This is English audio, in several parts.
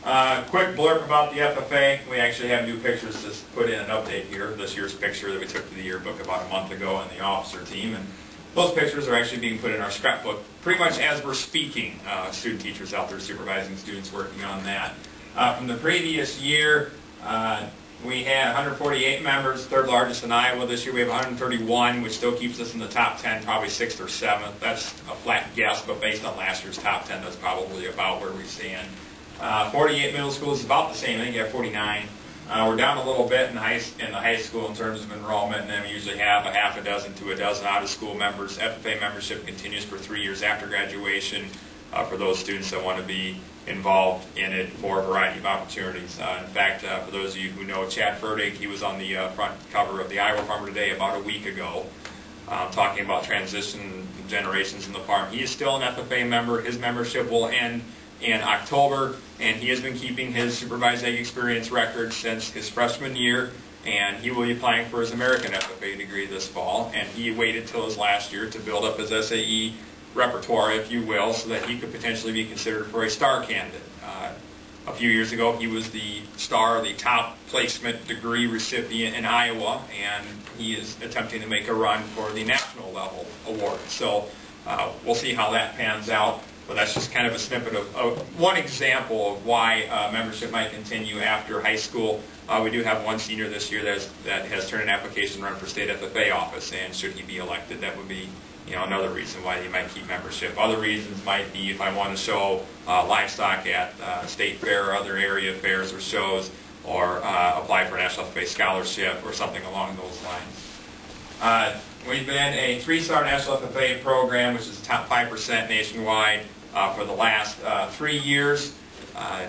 Quick blurb about the FFA. We actually have new pictures to put in an update here. This year's picture that we took to the yearbook about a month ago on the officer team. And those pictures are actually being put in our scrapbook pretty much as we're speaking. Student teachers out there supervising students working on that. From the previous year, we had 148 members, third largest in Iowa. This year we have 131, which still keeps us in the top 10, probably 6th or 7th. That's a flat guess, but based on last year's top 10, that's probably about where we stand. 48 middle schools is about the same. I think you have 49. We're down a little bit in the high school in terms of enrollment, and then we usually have a half a dozen to a dozen out-of-school members. FFA membership continues for 3 years after graduation for those students that want to be involved in it for a variety of opportunities. In fact, for those of you who know Chad Ferdig, he was on the front cover of the Iowa Farmer Today about a week ago, talking about transition generations in the farm. He is still an FFA member. His membership will end in October, and he has been keeping his supervised ag experience record since his freshman year, and he will be applying for his American FFA degree this fall, and he waited till his last year to build up his SAE repertoire, if you will, so that he could potentially be considered for a STAR candidate. A few years ago, he was the STAR, the top placement degree recipient in Iowa, and he is attempting to make a run for the national level award. So we'll see how that pans out. But that's just kind of a snippet of one example of why membership might continue after high school. We do have one senior this year that has turned an application to run for state FFA office, and should he be elected, that would be another reason why he might keep membership. Other reasons might be if I want to show livestock at state fair or other area fairs or shows, or apply for a National FFA scholarship or something along those lines. We've been a 3-star National FFA program, which is the top 5% nationwide for the last 3 years. I'll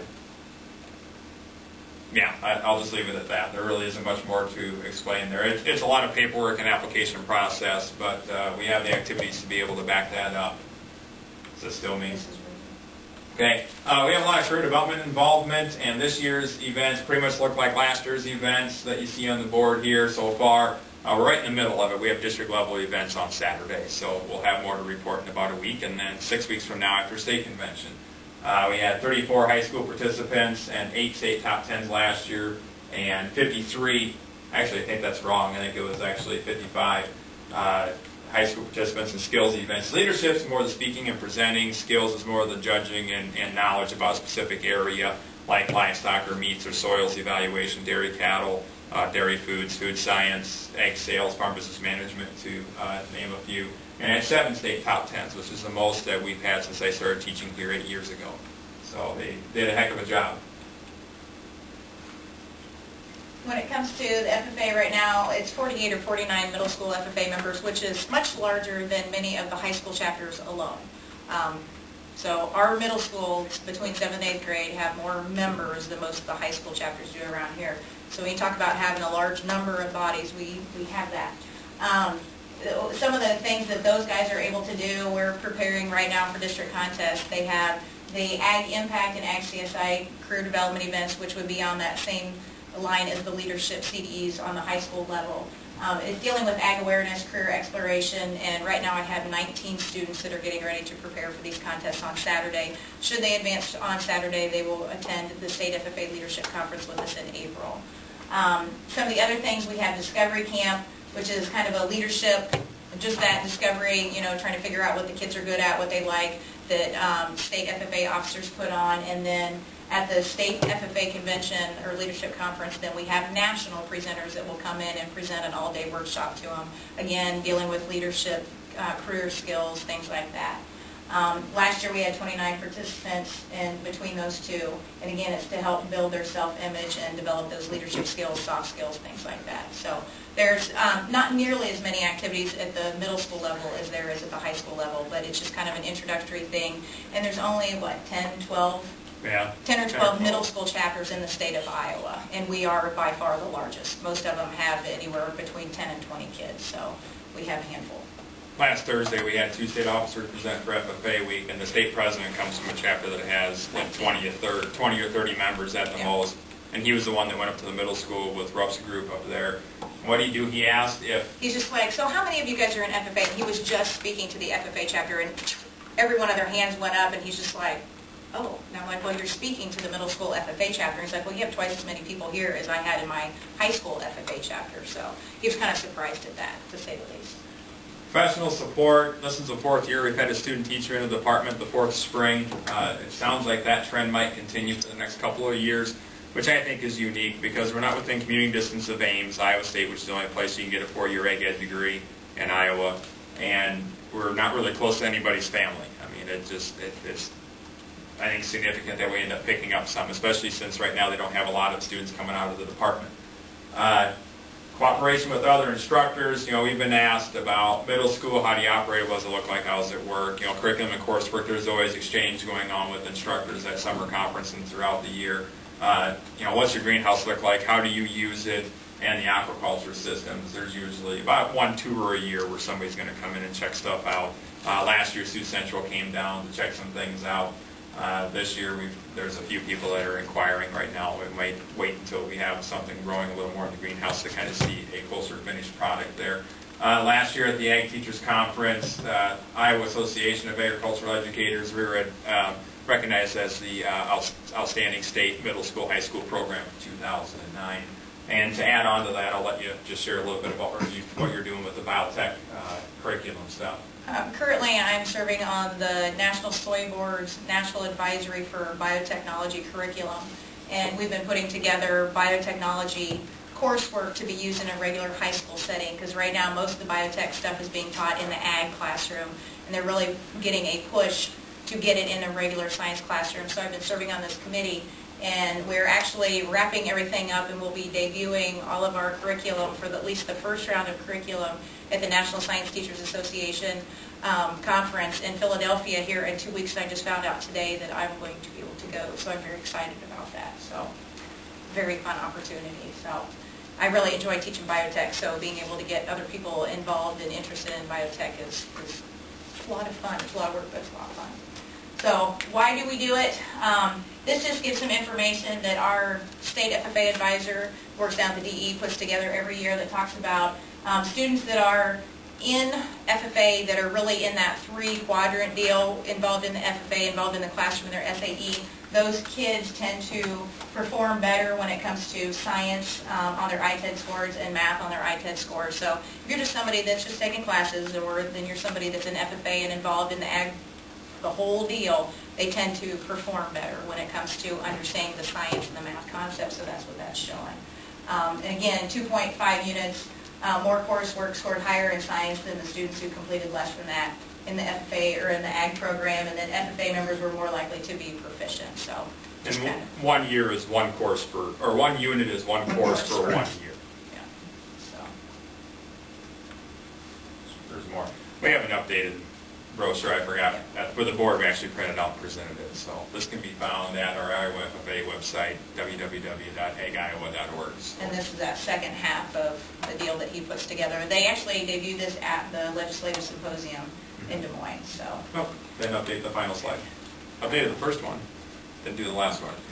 just leave it at that. There really isn't much more to explain there. It's a lot of paperwork and application process, but we have the activities to be able to back that up. Does that still mean? Okay. We have a lot of career development involvement, and this year's events pretty much look like last year's events that you see on the board here so far. We're right in the middle of it. We have district level events on Saturday, so we'll have more to report in about a week, and then 6 weeks from now after state convention. We had 34 high school participants and 8 state top 10s last year, and 53, actually I think that's wrong, I think it was actually 55 high school participants in skills events. Leadership is more the speaking and presenting. Skills is more the judging and knowledge about a specific area, like livestock or meats or soils evaluation, dairy cattle, dairy foods, food science, ag sales, farm business management, to name a few. And had 7 state top 10s, which is the most that we've had since I started teaching here 8 years ago. So they did a heck of a job. When it comes to the FFA right now, it's 48 or 49 middle school FFA members, which is much larger than many of the high school chapters alone. So our middle schools between 7th and 8th grade have more members than most of the high school chapters do around here. So when you talk about having a large number of bodies, we have that. Some of the things that those guys are able to do, we're preparing right now for district contests. They have the Ag Impact and Ag CSI career development events, which would be on that same line as the leadership CDEs on the high school level. It's dealing with ag awareness, career exploration, and right now I have 19 students that are getting ready to prepare for these contests on Saturday. Should they advance on Saturday, they will attend the State FFA Leadership Conference with us in April. Some of the other things, we have Discovery Camp, which is kind of a leadership, just that discovery, trying to figure out what the kids are good at, what they like, that state FFA officers put on. And then at the state FFA convention or leadership conference, then we have national presenters that will come in and present an all-day workshop to them. Again, dealing with leadership, career skills, things like that. Last year we had 29 participants in between those two, and again it's to help build their self-image and develop those leadership skills, soft skills, things like that. So there's not nearly as many activities at the middle school level as there is at the high school level, but it's just kind of an introductory thing. And there's only, 10 or 12 middle school chapters in the state of Iowa, and we are by far the largest. Most of them have anywhere between 10 and 20 kids, so we have a handful. Last Thursday we had 2 state officers present for FFA week, and the state president comes from a chapter that has 20 or 30 members at the most, and he was the one that went up to the middle school with Rupp's group up there. What did he do? He asked if... He's just like, so how many of you guys are in FFA? And he was just speaking to the FFA chapter, and every one of their hands went up, and he's just like, oh, and I'm like, well, you're speaking to the middle school FFA chapter. He's like, well, you have twice as many people here as I had in my high school FFA chapter. So he was kind of surprised at that, to say the least. Professional support. This is the 4th year we've had a student teacher in the department, the 4th spring. It sounds like that trend might continue for the next couple of years, which I think is unique because we're not within commuting distance of Ames, Iowa State, which is the only place you can get a 4-year ag ed degree in Iowa, and we're not really close to anybody's family. I mean, it's I think significant that we end up picking up some, especially since right now they don't have a lot of students coming out of the department. Cooperation with other instructors. We've been asked about middle school, how do you operate, what does it look like, how does it work? Curriculum and coursework, there's always exchange going on with instructors at summer conference and throughout the year. What's your greenhouse look like, how do you use it, and the aquaculture systems. There's usually about one tour a year where somebody's going to come in and check stuff out. Last year, Sioux Central came down to check some things out. This year, there's a few people that are inquiring right now. We might wait until we have something growing a little more in the greenhouse to kind of see a closer finished product there. Last year at the Ag Teachers Conference, Iowa Association of Agricultural Educators, we were recognized as the Outstanding State Middle School High School Program for 2009. And to add on to that, I'll let you just share a little bit about what you're doing with the biotech curriculum stuff. Currently, I'm serving on the National Soy Board's National Advisory for Biotechnology Curriculum, and we've been putting together biotechnology coursework to be used in a regular high school setting, because right now most of the biotech stuff is being taught in the ag classroom, and they're really getting a push to get it in a regular science classroom. So I've been serving on this committee, and we're actually wrapping everything up, and we'll be debuting all of our curriculum for at least the first round of curriculum at the National Science Teachers Association conference in Philadelphia here in 2 weeks. And I just found out today that I'm going to be able to go, so I'm very excited about that. So very fun opportunity. So I really enjoy teaching biotech, so being able to get other people involved and interested in biotech is a lot of fun. It's a lot of work, but it's a lot of fun. So why do we do it? This just gives some information that our state FFA advisor works down at the DE, puts together every year, that talks about students that are in FFA that are really in that 3-quadrant deal, involved in the FFA, involved in the classroom, in their SAE. Those kids tend to perform better when it comes to science on their ITED scores and math on their ITED scores. So if you're just somebody that's just taking classes, or then you're somebody that's in FFA and involved in the whole deal, they tend to perform better when it comes to understanding the science and the math concepts, so that's what that's showing. And again, 2.5 units, more coursework scored higher in science than the students who completed less than that in the FFA or in the ag program, and then FFA members were more likely to be proficient. So, and 1 year is one course per, or 1 unit is one course for 1 year. Yeah. So there's more. We have an updated brochure, I forgot. For the board, we actually printed out and presented it. So this can be found at our Iowa FFA website, www.agiowa.org. So. And this is that second half of the deal that he puts together. They actually debuted this at the Legislative Symposium in Des Moines. So. Oh, then update the final slide. Updated the first one, then do the last one.